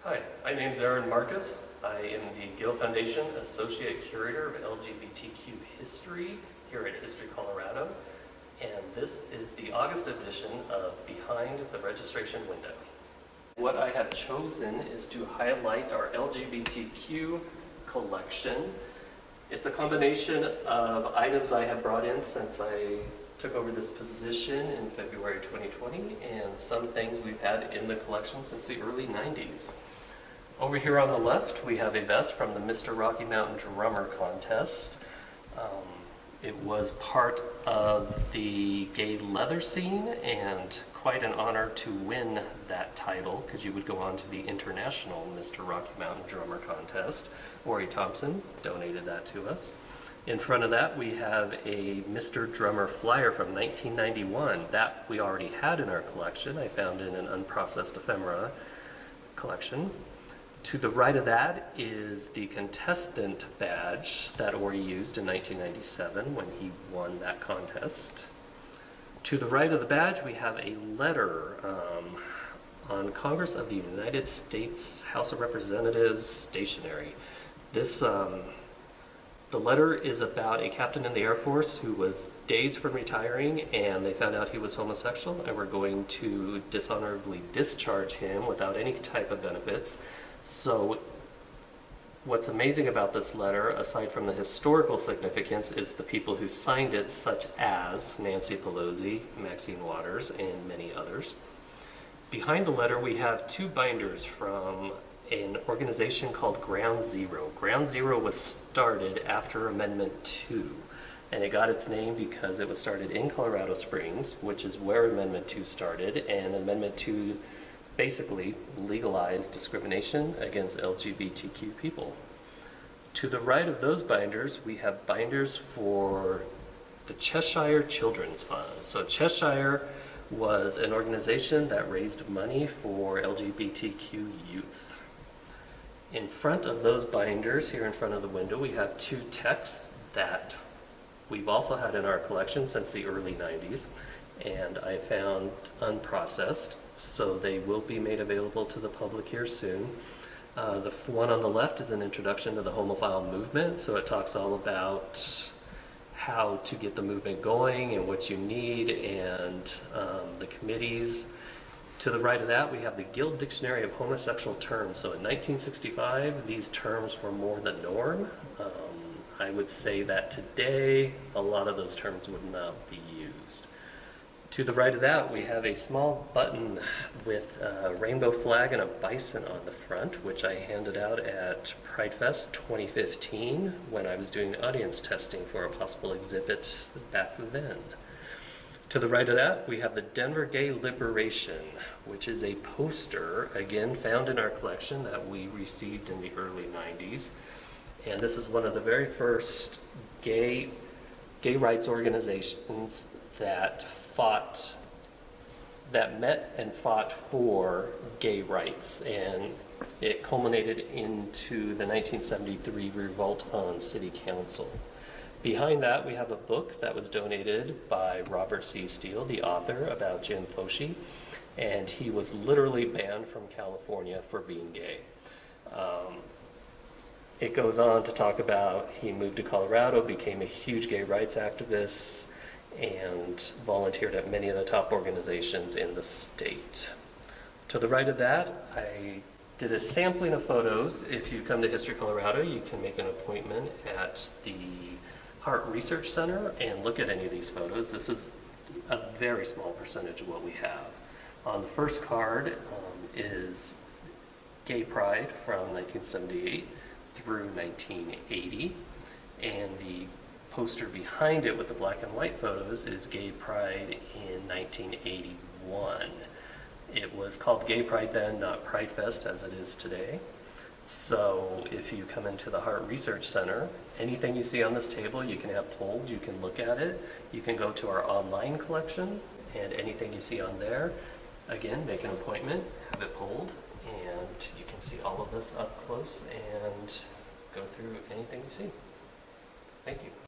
Hi, my name is Aaron Marcus. I am the Gill Foundation Associate Curator of LGBTQ History here at History Colorado, and this is the August edition of Behind the Registration Window. What I have chosen is to highlight our LGBTQ collection. It's a combination of items I have brought in since I took over this position in February 2020, and some things we've had in the collection since the early 90s. Over here on the left, we have a vest from the Mr. Rocky Mountain Drummer Contest. It was part of the gay leather scene, and quite an honor to win that title, because you would go on to the International Mr. Rocky Mountain Drummer Contest. Ori Thompson donated that to us. In front of that, we have a Mr. Drummer flyer from 1991. That we already had in our collection. I found in an unprocessed ephemera collection. To the right of that is the contestant badge that Ori used in 1997 when he won that contest. To the right of the badge, we have a letter on Congress of the United States House of Representatives stationery. This the letter is about a captain in the Air Force who was days from retiring, and they found out he was homosexual and were going to dishonorably discharge him without any type of benefits. So what's amazing about this letter, aside from the historical significance, is the people who signed it, such as Nancy Pelosi, Maxine Waters, and many others. Behind the letter, we have two binders from an organization called Ground Zero. Ground Zero was started after Amendment 2, and it got its name because it was started in Colorado Springs, which is where Amendment 2 started, and Amendment 2 basically legalized discrimination against LGBTQ people. To the right of those binders, we have binders for the Cheshire Children's Fund. So Cheshire was an organization that raised money for LGBTQ youth. In front of those binders, here in front of the window, we have two texts that we've also had in our collection since the early 90s, and I found unprocessed, so they will be made available to the public here soon. The one on the left is an introduction to the homophile movement, so it talks all about how to get the movement going and what you need, and the committees. To the right of that, we have the Gill Dictionary of Homosexual Terms. So in 1965, these terms were more the norm. I would say that today, a lot of those terms would not be used. To the right of that, we have a small button with a rainbow flag and a bison on the front, which I handed out at Pride Fest 2015 when I was doing audience testing for a possible exhibit back then. To the right of that, we have the Denver Gay Liberation, which is a poster, again, found in our collection that we received in the early 90s. And this is one of the very first gay rights organizations that met and fought for gay rights. And it culminated into the 1973 revolt on City Council. Behind that, we have a book that was donated by Robert C. Steele, the author, about Jim Foshee, and he was literally banned from California for being gay. It goes on to talk about he moved to Colorado, became a huge gay rights activist, and volunteered at many of the top organizations in the state. To the right of that, I did a sampling of photos. If you come to History Colorado, you can make an appointment at the Heart Research Center and look at any of these photos. This is a very small percentage of what we have. On the first card is Gay Pride from 1978 through 1980, and the poster behind it with the black and white photos is Gay Pride in 1981. It was called Gay Pride then, not Pride Fest as it is today. So if you come into the Heart Research Center, anything you see on this table you can have pulled, you can look at it. You can go to our online collection, and anything you see on there, again, make an appointment, have it pulled, and you can see all of this up close and go through anything you see. Thank you.